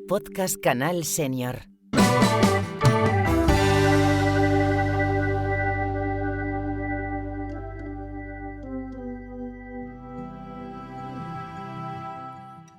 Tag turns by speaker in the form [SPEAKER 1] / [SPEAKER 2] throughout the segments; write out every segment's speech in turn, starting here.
[SPEAKER 1] Podcast Canal Senior.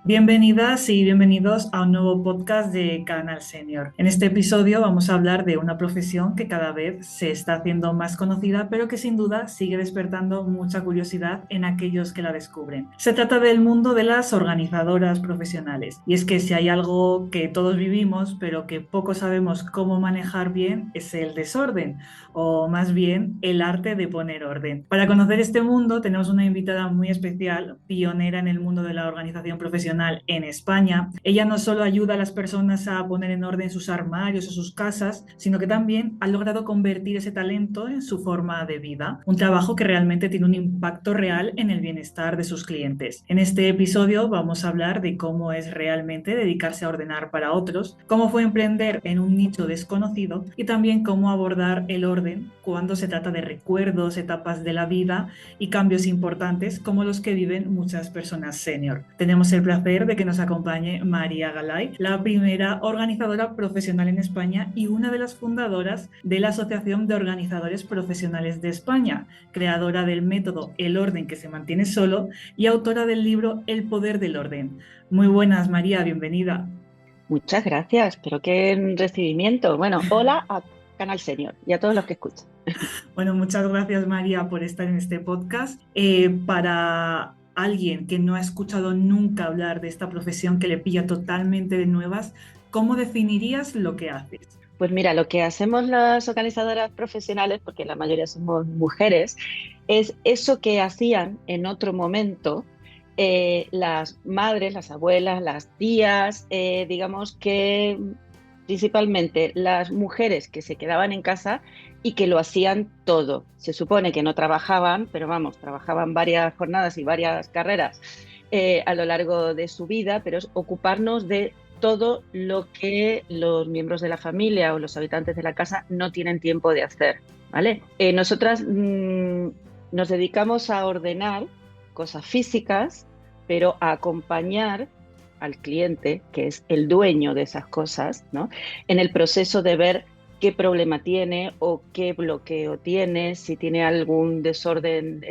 [SPEAKER 2] Bienvenidas y bienvenidos a un nuevo podcast de Canal Senior. En este episodio vamos a hablar de una profesión que cada vez se está haciendo más conocida, pero que sin duda sigue despertando mucha curiosidad en aquellos que la descubren. Se trata del mundo de las organizadoras profesionales. Y es que si hay algo que todos vivimos, pero que poco sabemos cómo manejar bien, es el desorden, o más bien el arte de poner orden. Para conocer este mundo tenemos una invitada muy especial, pionera en el mundo de la organización profesional en España. Ella no solo ayuda a las personas a poner en orden sus armarios o sus casas, sino que también ha logrado convertir ese talento en su forma de vida, un trabajo que realmente tiene un impacto real en el bienestar de sus clientes. En este episodio vamos a hablar de cómo es realmente dedicarse a ordenar para otros, cómo fue emprender en un nicho desconocido y también cómo abordar el orden cuando se trata de recuerdos, etapas de la vida y cambios importantes como los que viven muchas personas senior. Tenemos el placer de que nos acompañe María Galay, la primera organizadora profesional en España y una de las fundadoras de la Asociación de Organizadores Profesionales de España, creadora del método El Orden que se mantiene solo y autora del libro El Poder del Orden. Muy buenas, María, bienvenida.
[SPEAKER 3] Muchas gracias, pero qué recibimiento. Bueno, hola a Canal Senior y a todos los que escuchan.
[SPEAKER 2] Bueno, muchas gracias, María, por estar en este podcast. Para alguien que no ha escuchado nunca hablar de esta profesión que le pilla totalmente de nuevas, ¿cómo definirías lo que haces?
[SPEAKER 3] Pues mira, lo que hacemos las organizadoras profesionales, porque la mayoría somos mujeres, es eso que hacían en otro momento las madres, las abuelas, las tías, digamos que principalmente las mujeres que se quedaban en casa y que lo hacían todo. Se supone que no trabajaban, pero vamos, trabajaban varias jornadas y varias carreras a lo largo de su vida, pero es ocuparnos de todo lo que los miembros de la familia o los habitantes de la casa no tienen tiempo de hacer, ¿vale? Nosotras nos dedicamos a ordenar cosas físicas, pero a acompañar al cliente, que es el dueño de esas cosas, ¿no?, en el proceso de ver qué problema tiene o qué bloqueo tiene, si tiene algún desorden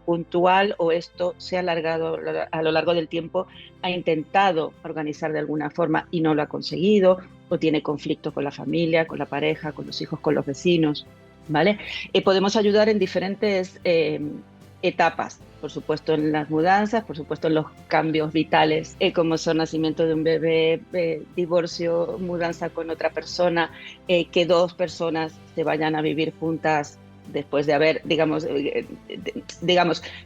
[SPEAKER 3] puntual o esto se ha alargado a lo largo del tiempo, ha intentado organizar de alguna forma y no lo ha conseguido, o tiene conflictos con la familia, con la pareja, con los hijos, con los vecinos, ¿vale? Podemos ayudar en diferentes etapas, por supuesto en las mudanzas, por supuesto en los cambios vitales, como son nacimiento de un bebé, divorcio, mudanza con otra persona, que dos personas se vayan a vivir juntas después de haber, digamos,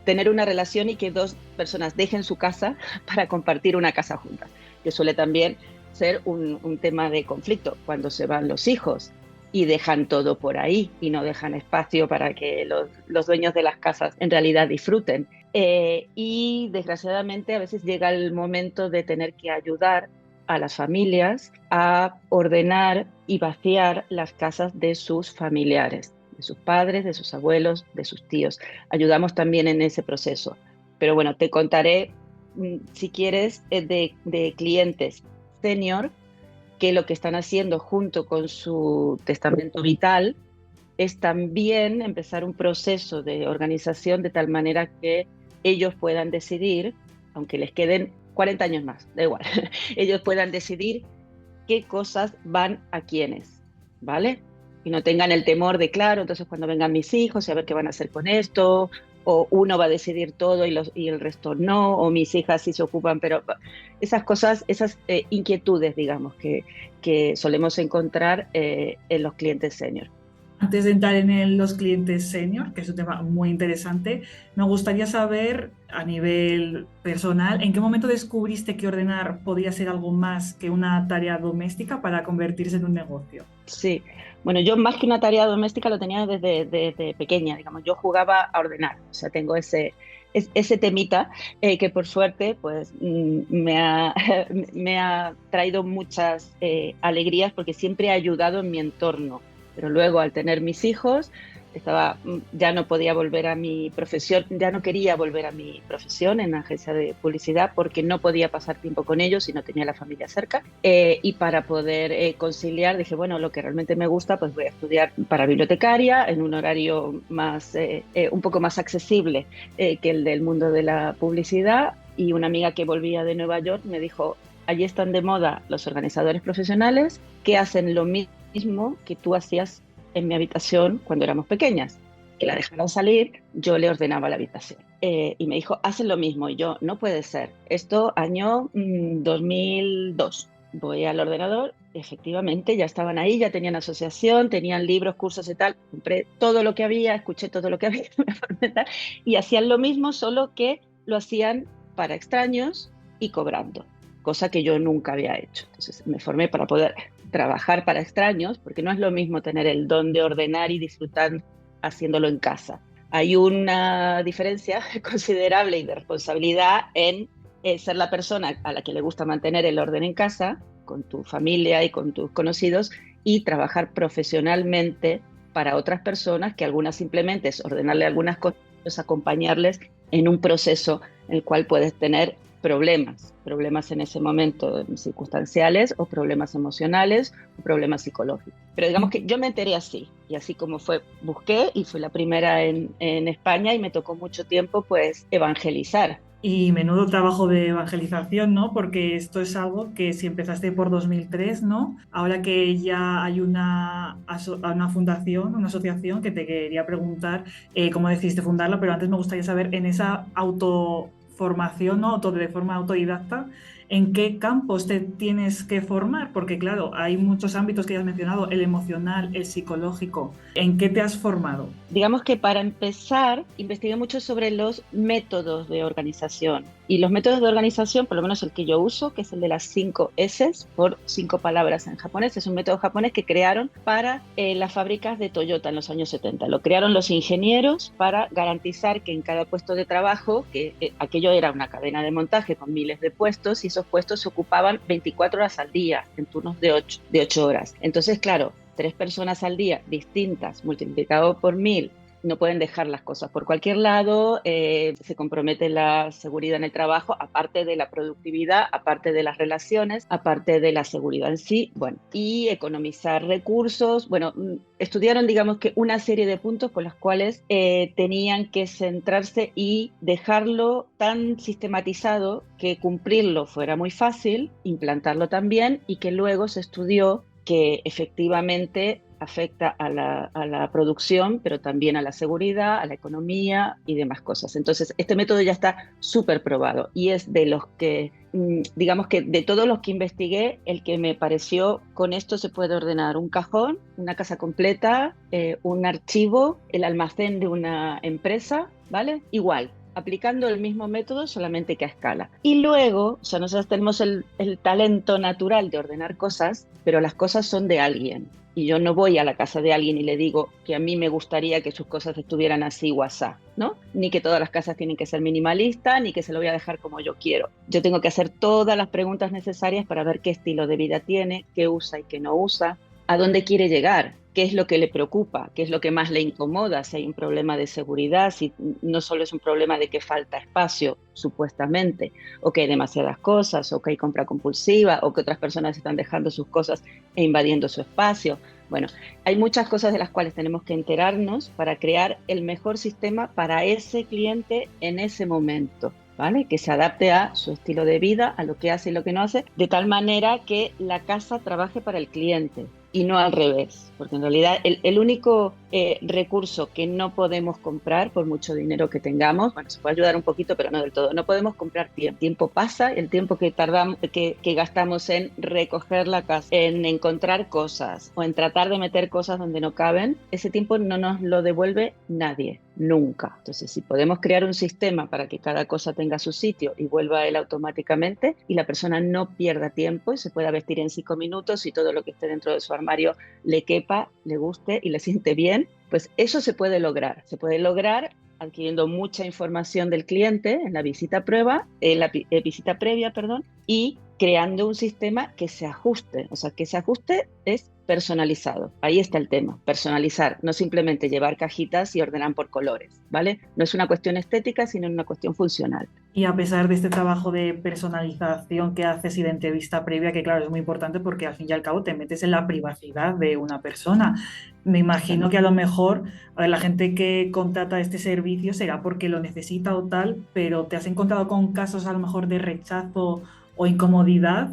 [SPEAKER 3] tener una relación y que dos personas dejen su casa para compartir una casa juntas, que suele también ser un tema de conflicto cuando se van los hijos y dejan todo por ahí y no dejan espacio para que los dueños de las casas en realidad disfruten. Y desgraciadamente a veces llega el momento de tener que ayudar a las familias a ordenar y vaciar las casas de sus familiares, de sus padres, de sus abuelos, de sus tíos. Ayudamos también en ese proceso. Pero bueno, te contaré, si quieres, de clientes senior que lo que están haciendo junto con su testamento vital es también empezar un proceso de organización de tal manera que ellos puedan decidir, aunque les queden 40 años más, da igual, ellos puedan decidir qué cosas van a quiénes, ¿vale? Y no tengan el temor de, claro, entonces cuando vengan mis hijos, a ver qué van a hacer con esto, o uno va a decidir todo y el resto no, o mis hijas sí se ocupan, pero esas cosas, esas inquietudes, digamos, que solemos encontrar en los clientes senior.
[SPEAKER 2] Antes de entrar en los clientes senior, que es un tema muy interesante, me gustaría saber a nivel personal, ¿en qué momento descubriste que ordenar podía ser algo más que una tarea doméstica para convertirse en un negocio?
[SPEAKER 3] Sí, bueno, yo más que una tarea doméstica lo tenía desde pequeña, digamos, yo jugaba a ordenar, o sea, tengo ese temita que por suerte pues me ha traído muchas alegrías porque siempre he ayudado en mi entorno. Pero luego al tener mis hijos ya no podía volver a mi profesión, ya no quería volver a mi profesión en la agencia de publicidad porque no podía pasar tiempo con ellos y no tenía la familia cerca. Y para poder conciliar, dije, bueno, lo que realmente me gusta, pues voy a estudiar para bibliotecaria en un horario un poco más accesible que el del mundo de la publicidad. Y una amiga que volvía de Nueva York me dijo, allí están de moda los organizadores profesionales que hacen lo mismo que tú hacías en mi habitación cuando éramos pequeñas, que la dejaron salir, yo le ordenaba la habitación. Y me dijo, hacen lo mismo. Y yo, no puede ser. Esto año 2002. Voy al ordenador, efectivamente, ya estaban ahí, ya tenían asociación, tenían libros, cursos y tal. Compré todo lo que había, escuché todo lo que había, y hacían lo mismo, solo que lo hacían para extraños y cobrando, cosa que yo nunca había hecho. Entonces me formé para poder trabajar para extraños, porque no es lo mismo tener el don de ordenar y disfrutar haciéndolo en casa. Hay una diferencia considerable y de responsabilidad en ser la persona a la que le gusta mantener el orden en casa, con tu familia y con tus conocidos, y trabajar profesionalmente para otras personas, que algunas simplemente es ordenarle algunas cosas, acompañarles en un proceso en el cual puedes tener problemas en ese momento circunstanciales o problemas emocionales o problemas psicológicos. Pero digamos que yo me enteré así, y así como fue, busqué y fui la primera en España y me tocó mucho tiempo pues evangelizar.
[SPEAKER 2] Y menudo trabajo de evangelización, ¿no? Porque esto es algo que si empezaste por 2003, ¿no? Ahora que ya hay una fundación, una asociación, que te quería preguntar cómo decidiste fundarla, pero antes me gustaría saber, en esa autoformación, ¿no? De forma autodidacta, ¿en qué campos te tienes que formar? Porque claro, hay muchos ámbitos que ya has mencionado, el emocional, el psicológico. ¿En qué te has formado?
[SPEAKER 3] Digamos que para empezar, investigué mucho sobre los métodos de organización. Y los métodos de organización, por lo menos el que yo uso, que es el de las 5 S, por 5 palabras en japonés, es un método japonés que crearon para las fábricas de Toyota en los años 70. Lo crearon los ingenieros para garantizar que en cada puesto de trabajo, que aquello era una cadena de montaje con miles de puestos, y esos puestos se ocupaban 24 horas al día, en turnos de 8 horas. Entonces, claro, 3 personas al día distintas, multiplicado por 1000, no pueden dejar las cosas por cualquier lado, se compromete la seguridad en el trabajo, aparte de la productividad, aparte de las relaciones, aparte de la seguridad en sí, bueno, y economizar recursos. Bueno, estudiaron, digamos que una serie de puntos con los cuales tenían que centrarse y dejarlo tan sistematizado que cumplirlo fuera muy fácil, implantarlo también, y que luego se estudió que efectivamente afecta a la producción, pero también a la seguridad, a la economía y demás cosas. Entonces, este método ya está súper probado y es de los que, digamos que de todos los que investigué, el que me pareció, con esto se puede ordenar un cajón, una casa completa, un archivo, el almacén de una empresa, ¿vale? Igual, aplicando el mismo método, solamente que a escala. Y luego, o sea, nosotros tenemos el talento natural de ordenar cosas, pero las cosas son de alguien. Y yo no voy a la casa de alguien y le digo que a mí me gustaría que sus cosas estuvieran así o asá, ¿no? Ni que todas las casas tienen que ser minimalistas, ni que se lo voy a dejar como yo quiero. Yo tengo que hacer todas las preguntas necesarias para ver qué estilo de vida tiene, qué usa y qué no usa, a dónde quiere llegar, qué es lo que le preocupa, qué es lo que más le incomoda, si hay un problema de seguridad, si no solo es un problema de que falta espacio, supuestamente, o que hay demasiadas cosas, o que hay compra compulsiva, o que otras personas están dejando sus cosas e invadiendo su espacio. Bueno, hay muchas cosas de las cuales tenemos que enterarnos para crear el mejor sistema para ese cliente en ese momento, ¿vale? Que se adapte a su estilo de vida, a lo que hace y lo que no hace, de tal manera que la casa trabaje para el cliente y no al revés, porque en realidad el único recurso que no podemos comprar, por mucho dinero que tengamos, bueno, se puede ayudar un poquito, pero no del todo, no podemos comprar tiempo. Tiempo pasa, el tiempo que tardamos, que gastamos en recoger la casa, en encontrar cosas o en tratar de meter cosas donde no caben, ese tiempo no nos lo devuelve nadie, nunca. Entonces, si podemos crear un sistema para que cada cosa tenga su sitio y vuelva a él automáticamente y la persona no pierda tiempo y se pueda vestir en 5 minutos y todo lo que esté dentro de su armario le quepa, le guste y le siente bien, pues eso se puede lograr. Se puede lograr adquiriendo mucha información del cliente en la visita previa, y creando un sistema que se ajuste. O sea, que se ajuste es personalizado. Ahí está el tema, personalizar, no simplemente llevar cajitas y ordenar por colores, ¿vale? No es una cuestión estética, sino una cuestión funcional.
[SPEAKER 2] Y a pesar de este trabajo de personalización que haces y de entrevista previa, que claro, es muy importante porque al fin y al cabo te metes en la privacidad de una persona. Me imagino
[SPEAKER 3] Claro.
[SPEAKER 2] que a lo mejor a ver, la gente que contrata este servicio será porque lo necesita o tal, pero ¿te has encontrado con casos a lo mejor de rechazo o incomodidad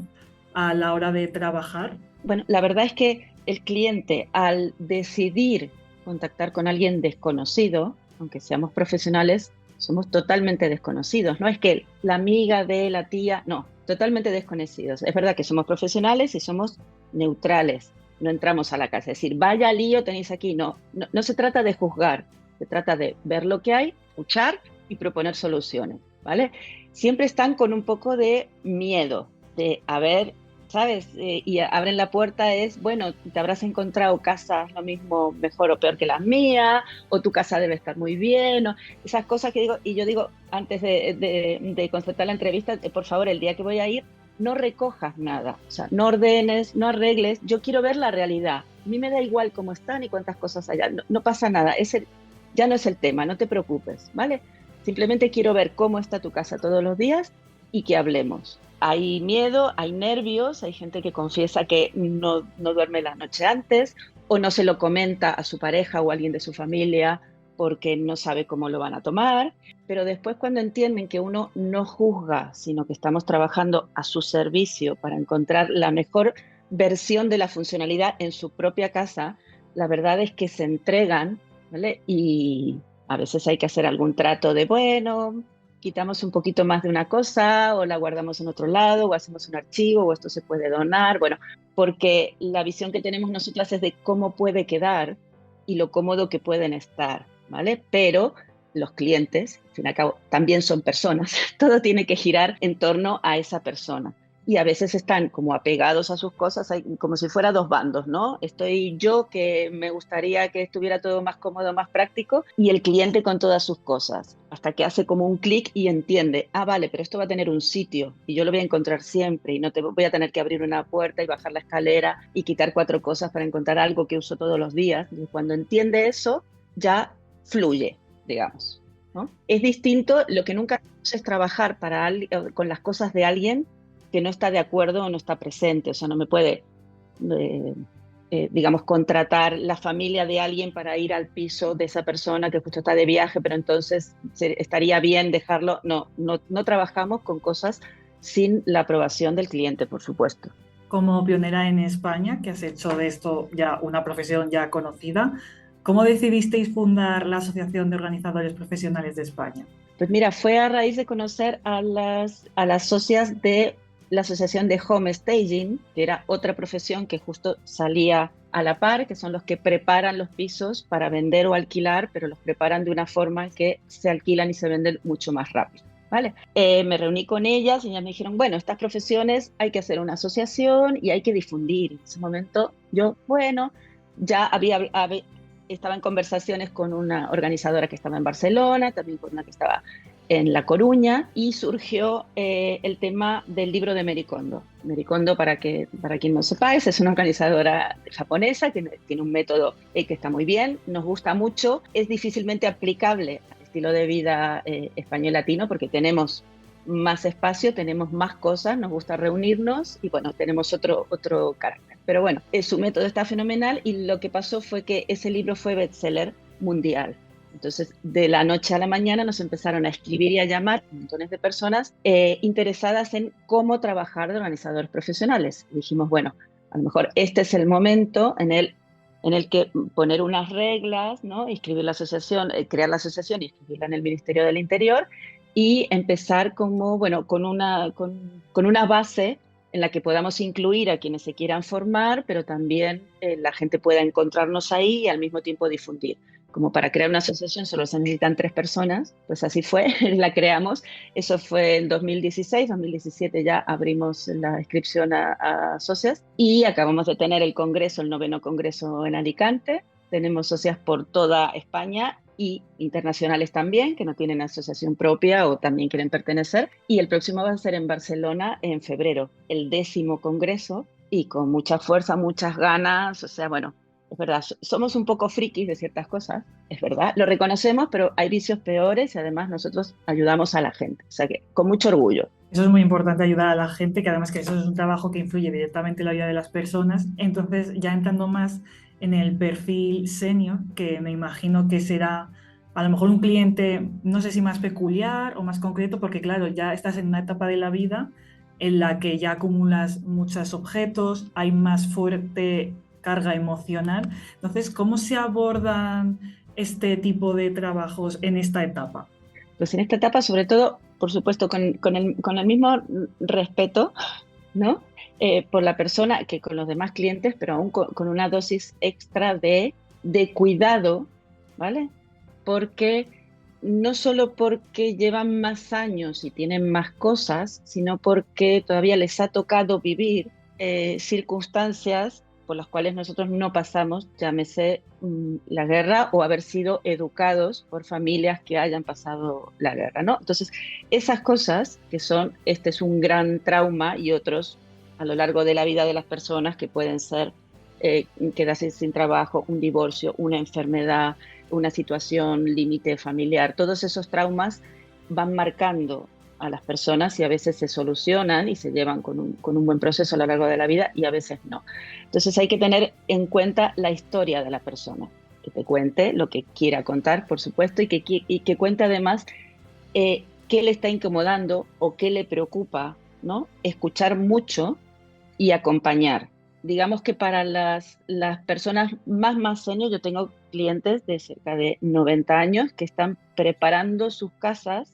[SPEAKER 2] a la hora de trabajar?
[SPEAKER 3] Bueno, la verdad es que el cliente, al decidir contactar con alguien desconocido, aunque seamos profesionales, somos totalmente desconocidos. No es que la amiga de la tía, no, totalmente desconocidos. Es verdad que somos profesionales y somos neutrales. No entramos a la casa, es decir, vaya lío tenéis aquí. No, no, no se trata de juzgar, se trata de ver lo que hay, escuchar y proponer soluciones, ¿vale? Siempre están con un poco de miedo, de a ver, ¿sabes? Y abren la puerta es, bueno, te habrás encontrado casas lo mismo, mejor o peor que las mías, o tu casa debe estar muy bien, o esas cosas que digo, y yo digo, antes de concertar la entrevista, por favor, el día que voy a ir, no recojas nada, o sea, no ordenes, no arregles, yo quiero ver la realidad. A mí me da igual cómo están y cuántas cosas hay, no, no pasa nada, ya no es el tema, no te preocupes, ¿vale? Simplemente quiero ver cómo está tu casa todos los días y que hablemos. Hay miedo, hay nervios, hay gente que confiesa que no duerme la noche antes o no se lo comenta a su pareja o a alguien de su familia porque no sabe cómo lo van a tomar, pero después cuando entienden que uno no juzga, sino que estamos trabajando a su servicio para encontrar la mejor versión de la funcionalidad en su propia casa, la verdad es que se entregan, ¿vale? Y a veces hay que hacer algún trato de, bueno, quitamos un poquito más de una cosa o la guardamos en otro lado o hacemos un archivo o esto se puede donar, bueno, porque la visión que tenemos nosotras es de cómo puede quedar y lo cómodo que pueden estar, ¿vale? Pero los clientes, al fin y al cabo, también son personas, todo tiene que girar en torno a esa persona. Y a veces están como apegados a sus cosas, como si fuera dos bandos, ¿no? Estoy yo que me gustaría que estuviera todo más cómodo, más práctico, y el cliente con todas sus cosas, hasta que hace como un clic y entiende, ah, vale, pero esto va a tener un sitio y yo lo voy a encontrar siempre y no te voy a tener que abrir una puerta y bajar la escalera y quitar 4 cosas para encontrar algo que uso todos los días. Y cuando entiende eso, ya fluye, digamos, ¿no? Es distinto, lo que nunca hacemos es trabajar con las cosas de alguien que no está de acuerdo o no está presente, o sea, no me puede, digamos, contratar la familia de alguien para ir al piso de esa persona que justo está de viaje, pero entonces estaría bien dejarlo. No, no, no trabajamos con cosas sin la aprobación del cliente, por supuesto.
[SPEAKER 2] Como pionera en España, que has hecho de esto ya una profesión ya conocida, ¿cómo decidisteis fundar la Asociación de Organizadores Profesionales de España?
[SPEAKER 3] Pues mira, fue a raíz de conocer a las socias de la Asociación de Home Staging, que era otra profesión que justo salía a la par, que son los que preparan los pisos para vender o alquilar, pero los preparan de una forma que se alquilan y se venden mucho más rápido, ¿vale? Me reuní con ellas y ellas me dijeron, bueno, estas profesiones hay que hacer una asociación y hay que difundir. En ese momento yo, bueno, ya estaba en conversaciones con una organizadora que estaba en Barcelona, también con una que estaba en La Coruña, y surgió el tema del libro de Marie Kondo. Marie Kondo, para quien no sepáis, es una organizadora japonesa que tiene un método que está muy bien, nos gusta mucho, es difícilmente aplicable al estilo de vida español latino porque tenemos más espacio, tenemos más cosas, nos gusta reunirnos y bueno, tenemos otro carácter. Pero bueno, su método está fenomenal y lo que pasó fue que ese libro fue bestseller mundial. Entonces, de la noche a la mañana nos empezaron a escribir y a llamar montones de personas interesadas en cómo trabajar de organizadores profesionales. Y dijimos, bueno, a lo mejor este es el momento en el que poner unas reglas, ¿no? Inscribir la asociación, crear la asociación y inscribirla en el Ministerio del Interior y empezar como, bueno, con una base en la que podamos incluir a quienes se quieran formar, pero también la gente pueda encontrarnos ahí y al mismo tiempo difundir. Como para crear una asociación solo se necesitan 3 personas, pues así fue, la creamos. Eso fue en 2016, 2017 ya abrimos la inscripción a socias y acabamos de tener el 9º congreso en Alicante. Tenemos socias por toda España y internacionales también, que no tienen asociación propia o también quieren pertenecer. Y el próximo va a ser en Barcelona en febrero, el 10º congreso, y con mucha fuerza, muchas ganas. O sea, bueno, es verdad, somos un poco frikis de ciertas cosas, es verdad, lo reconocemos, pero hay vicios peores y además nosotros ayudamos a la gente. O sea que con mucho orgullo.
[SPEAKER 2] Eso es muy importante, ayudar a la gente, que además que eso es un trabajo que influye directamente en la vida de las personas. Entonces, ya entrando más en el perfil senior, que me imagino que será a lo mejor un cliente, no sé si más peculiar o más concreto, porque claro, ya estás en una etapa de la vida en la que ya acumulas muchos objetos, hay más fuerte carga emocional. Entonces, ¿cómo se abordan este tipo de trabajos en esta etapa?
[SPEAKER 3] Pues en esta etapa, sobre todo, por supuesto, con el mismo respeto, ¿no? Por la persona que con los demás clientes, pero aún con una dosis extra de cuidado, ¿vale? Porque no solo porque llevan más años y tienen más cosas, sino porque todavía les ha tocado vivir circunstancias por las cuales nosotros no pasamos, llámese la guerra o haber sido educados por familias que hayan pasado la guerra, ¿no? Entonces, esas cosas que son, este es un gran trauma y otros a lo largo de la vida de las personas que pueden ser quedarse sin trabajo, un divorcio, una enfermedad, una situación límite familiar, todos esos traumas van marcando a las personas y a veces se solucionan y se llevan con un buen proceso a lo largo de la vida y a veces no. Entonces hay que tener en cuenta la historia de la persona, que te cuente lo que quiera contar, por supuesto, y que cuente además qué le está incomodando o qué le preocupa, ¿no? Escuchar mucho y acompañar. Digamos que para las personas más senior, yo tengo clientes de cerca de 90 años que están preparando sus casas.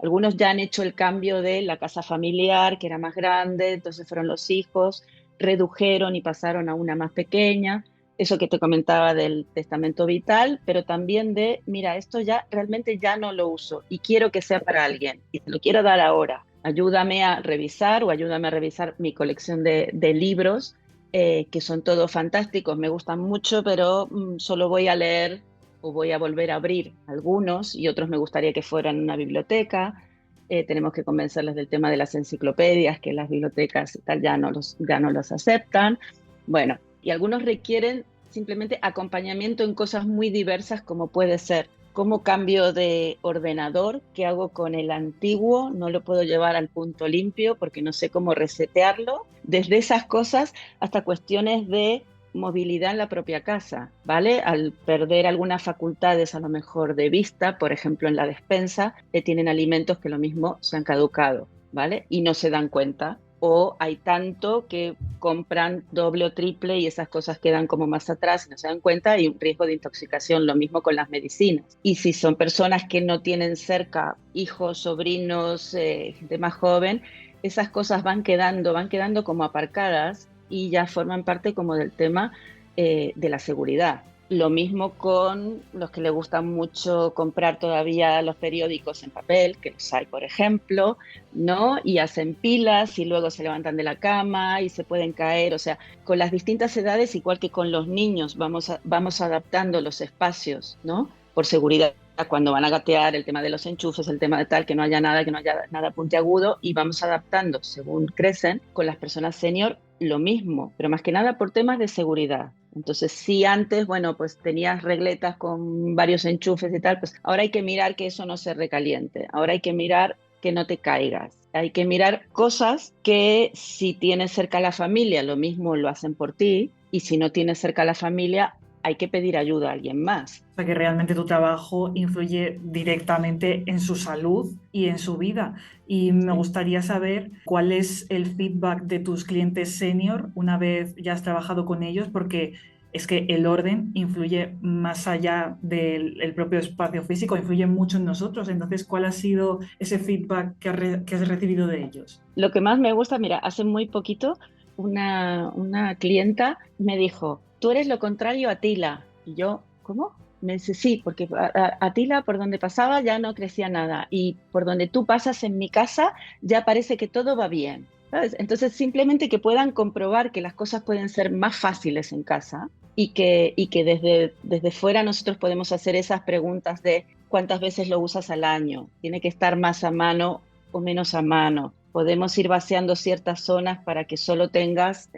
[SPEAKER 3] Algunos ya han hecho el cambio de la casa familiar, que era más grande, entonces fueron los hijos, redujeron y pasaron a una más pequeña. Eso que te comentaba del testamento vital, pero también de, mira, esto ya realmente ya no lo uso y quiero que sea para alguien y te lo quiero dar ahora. Ayúdame a revisar o ayúdame a revisar mi colección de libros, que son todos fantásticos, me gustan mucho, pero solo voy a leer o voy a volver a abrir algunos y otros me gustaría que fueran en una biblioteca. Tenemos que convencerles del tema de las enciclopedias, que las bibliotecas y tal ya no los aceptan. Bueno, y algunos requieren simplemente acompañamiento en cosas muy diversas, como puede ser cómo cambio de ordenador, qué hago con el antiguo, no lo puedo llevar al punto limpio porque no sé cómo resetearlo, desde esas cosas hasta cuestiones de movilidad en la propia casa, ¿vale? Al perder algunas facultades a lo mejor de vista, por ejemplo en la despensa, tienen alimentos que lo mismo se han caducado, ¿vale? Y no se dan cuenta. O hay tanto que compran doble o triple y esas cosas quedan como más atrás y no se dan cuenta, y un riesgo de intoxicación, lo mismo con las medicinas. Y si son personas que no tienen cerca hijos, sobrinos, gente más joven, esas cosas van quedando como aparcadas y ya forman parte como del tema de la seguridad. Lo mismo con los que les gusta mucho comprar todavía los periódicos en papel, que los hay, por ejemplo, ¿no? Y hacen pilas y luego se levantan de la cama y se pueden caer. O sea, con las distintas edades, igual que con los niños, vamos adaptando los espacios, ¿no? Por seguridad, cuando van a gatear, el tema de los enchufes, el tema de tal, que no haya nada puntiagudo, y vamos adaptando según crecen. Con las personas senior, lo mismo, pero más que nada por temas de seguridad. Entonces, si antes, bueno, pues tenías regletas con varios enchufes y tal, pues ahora hay que mirar que eso no se recaliente, ahora hay que mirar que no te caigas, hay que mirar cosas que si tienes cerca a la familia, lo mismo lo hacen por ti, y si no tienes cerca a la familia, hay que pedir ayuda a alguien más.
[SPEAKER 2] O sea, que realmente tu trabajo influye directamente en su salud y en su vida. Y me gustaría saber cuál es el feedback de tus clientes senior una vez ya has trabajado con ellos, porque es que el orden influye más allá del propio espacio físico, influye mucho en nosotros. Entonces, ¿cuál ha sido ese feedback que has recibido de ellos?
[SPEAKER 3] Lo que más me gusta, mira, hace muy poquito una clienta me dijo, tú eres lo contrario a Tila. Y yo, ¿cómo? Me dice, sí, porque a Tila por donde pasaba ya no crecía nada y por donde tú pasas en mi casa ya parece que todo va bien, ¿sabes? Entonces simplemente que puedan comprobar que las cosas pueden ser más fáciles en casa, y que desde fuera nosotros podemos hacer esas preguntas de cuántas veces lo usas al año, tiene que estar más a mano o menos a mano. Podemos ir vaciando ciertas zonas para que no tengas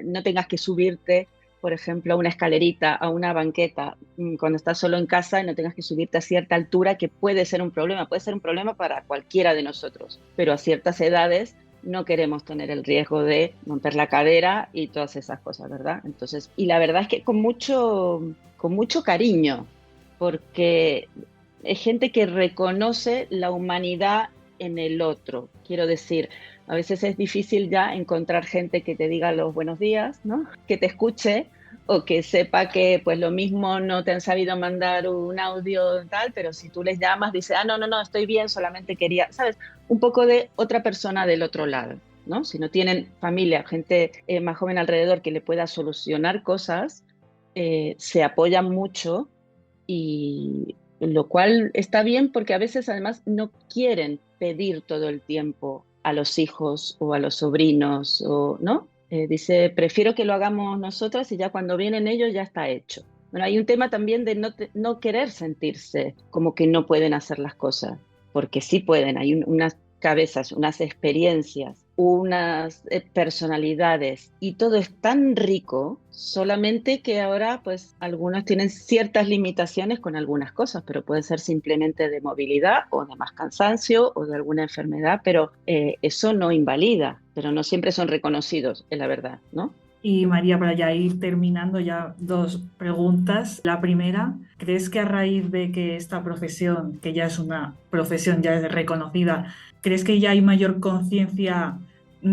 [SPEAKER 3] que subirte, por ejemplo, a una escalerita, a una banqueta, cuando estás solo en casa y no tengas que subirte a cierta altura, que puede ser un problema para cualquiera de nosotros, pero a ciertas edades no queremos tener el riesgo de romper la cadera y todas esas cosas, ¿verdad? Entonces, y la verdad es que con mucho cariño, porque es gente que reconoce la humanidad en el otro. Quiero decir, a veces es difícil ya encontrar gente que te diga los buenos días, ¿no? Que te escuche o que sepa que pues lo mismo no te han sabido mandar un audio tal, pero si tú les llamas, dice, no, estoy bien, solamente quería, ¿sabes? Un poco de otra persona del otro lado, ¿no? Si no tienen familia, gente más joven alrededor que le pueda solucionar cosas, se apoyan mucho y lo cual está bien porque a veces además no quieren pedir todo el tiempo a los hijos o a los sobrinos, o, ¿no? Dice, prefiero que lo hagamos nosotras y ya cuando vienen ellos ya está hecho. Bueno, hay un tema también de no querer sentirse como que no pueden hacer las cosas, porque sí pueden, hay unas cabezas, unas experiencias, unas personalidades y todo es tan rico, solamente que ahora pues algunos tienen ciertas limitaciones con algunas cosas, pero puede ser simplemente de movilidad o de más cansancio o de alguna enfermedad, pero eso no invalida, pero no siempre son reconocidos, es la verdad, ¿no?
[SPEAKER 2] Y María, para ya ir terminando, ya dos preguntas. La primera, ¿crees que a raíz de que esta profesión, que ya es una profesión, ya es reconocida, crees que ya hay mayor conciencia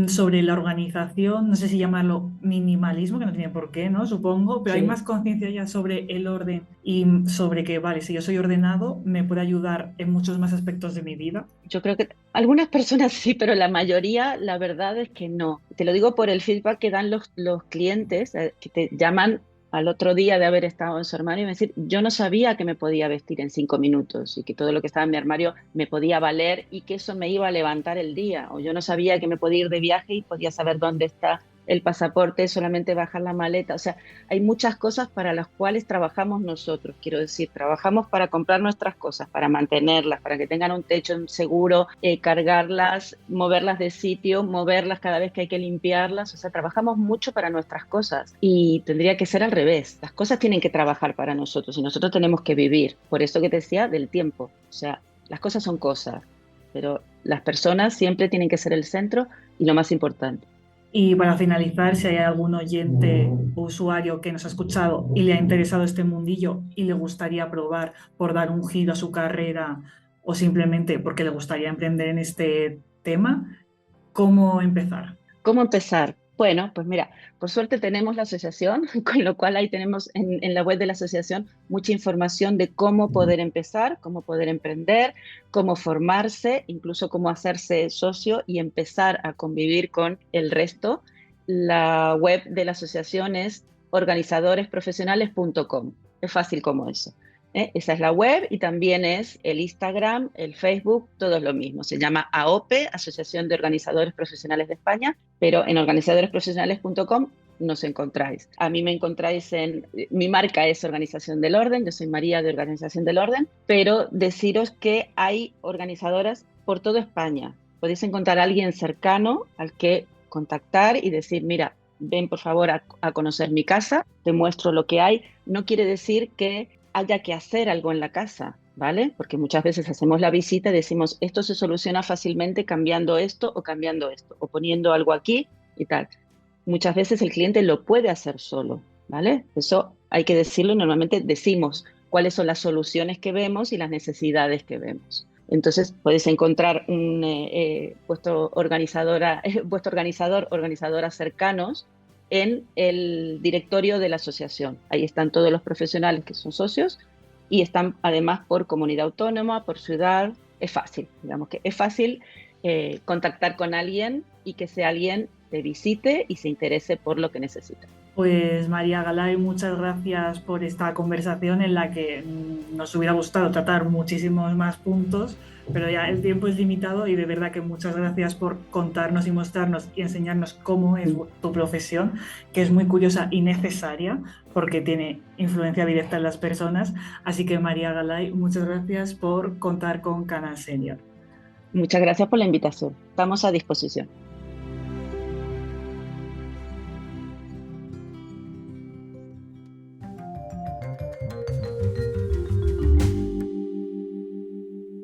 [SPEAKER 2] sobre la organización? No sé si llamarlo minimalismo, que no tiene por qué, ¿no? Supongo, pero hay
[SPEAKER 3] Sí.
[SPEAKER 2] más conciencia ya sobre el orden y sobre que, vale, si yo soy ordenado, me puede ayudar en muchos más aspectos de mi vida.
[SPEAKER 3] Yo creo que algunas personas sí, pero la mayoría, la verdad es que no. Te lo digo por el feedback que dan los clientes, que te llaman al otro día de haber estado en su armario y me dicen, yo no sabía que me podía vestir en 5 minutos y que todo lo que estaba en mi armario me podía valer y que eso me iba a levantar el día. O yo no sabía que me podía ir de viaje y podía saber dónde está el pasaporte, solamente bajar la maleta. O sea, hay muchas cosas para las cuales trabajamos nosotros, quiero decir, trabajamos para comprar nuestras cosas, para mantenerlas, para que tengan un techo seguro, cargarlas, moverlas de sitio, moverlas cada vez que hay que limpiarlas, o sea, trabajamos mucho para nuestras cosas y tendría que ser al revés, las cosas tienen que trabajar para nosotros y nosotros tenemos que vivir, por eso que te decía del tiempo, o sea, las cosas son cosas, pero las personas siempre tienen que ser el centro y lo más importante.
[SPEAKER 2] Y para finalizar, si hay algún oyente o usuario que nos ha escuchado y le ha interesado este mundillo y le gustaría probar por dar un giro a su carrera o simplemente porque le gustaría emprender en este tema, ¿cómo empezar?
[SPEAKER 3] ¿Cómo empezar? Bueno, pues mira, por suerte tenemos la asociación, con lo cual ahí tenemos en la web de la asociación mucha información de cómo poder empezar, cómo poder emprender, cómo formarse, incluso cómo hacerse socio y empezar a convivir con el resto. La web de la asociación es organizadoresprofesionales.com. Es fácil como eso. Esa es la web y también es el Instagram, el Facebook, todo es lo mismo. Se llama AOPE, Asociación de Organizadores Profesionales de España, pero en organizadoresprofesionales.com nos encontráis. A mí me encontráis mi marca es Organización del Orden, yo soy María de Organización del Orden, pero deciros que hay organizadoras por toda España. Podéis encontrar a alguien cercano al que contactar y decir, mira, ven por favor a conocer mi casa, te muestro lo que hay. No quiere decir que haya que hacer algo en la casa, ¿vale? Porque muchas veces hacemos la visita y decimos, esto se soluciona fácilmente cambiando esto, o poniendo algo aquí y tal. Muchas veces el cliente lo puede hacer solo, ¿vale? Eso hay que decirlo y normalmente decimos cuáles son las soluciones que vemos y las necesidades que vemos. Entonces podéis encontrar vuestro organizadora cercanos en el directorio de la asociación. Ahí están todos los profesionales que son socios y están además por comunidad autónoma, por ciudad. Es fácil, digamos que es fácil contactar con alguien y que sea alguien te visite y se interese por lo que necesita.
[SPEAKER 2] Pues María Galay, muchas gracias por esta conversación en la que nos hubiera gustado tratar muchísimos más puntos, pero ya el tiempo es limitado y de verdad que muchas gracias por contarnos y mostrarnos y enseñarnos cómo es tu profesión, que es muy curiosa y necesaria porque tiene influencia directa en las personas. Así que María Galay, muchas gracias por contar con Canal Senior.
[SPEAKER 3] Muchas gracias por la invitación. Estamos a disposición.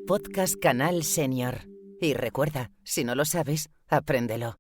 [SPEAKER 1] Podcast Canal Senior. Y recuerda, si no lo sabes, apréndelo.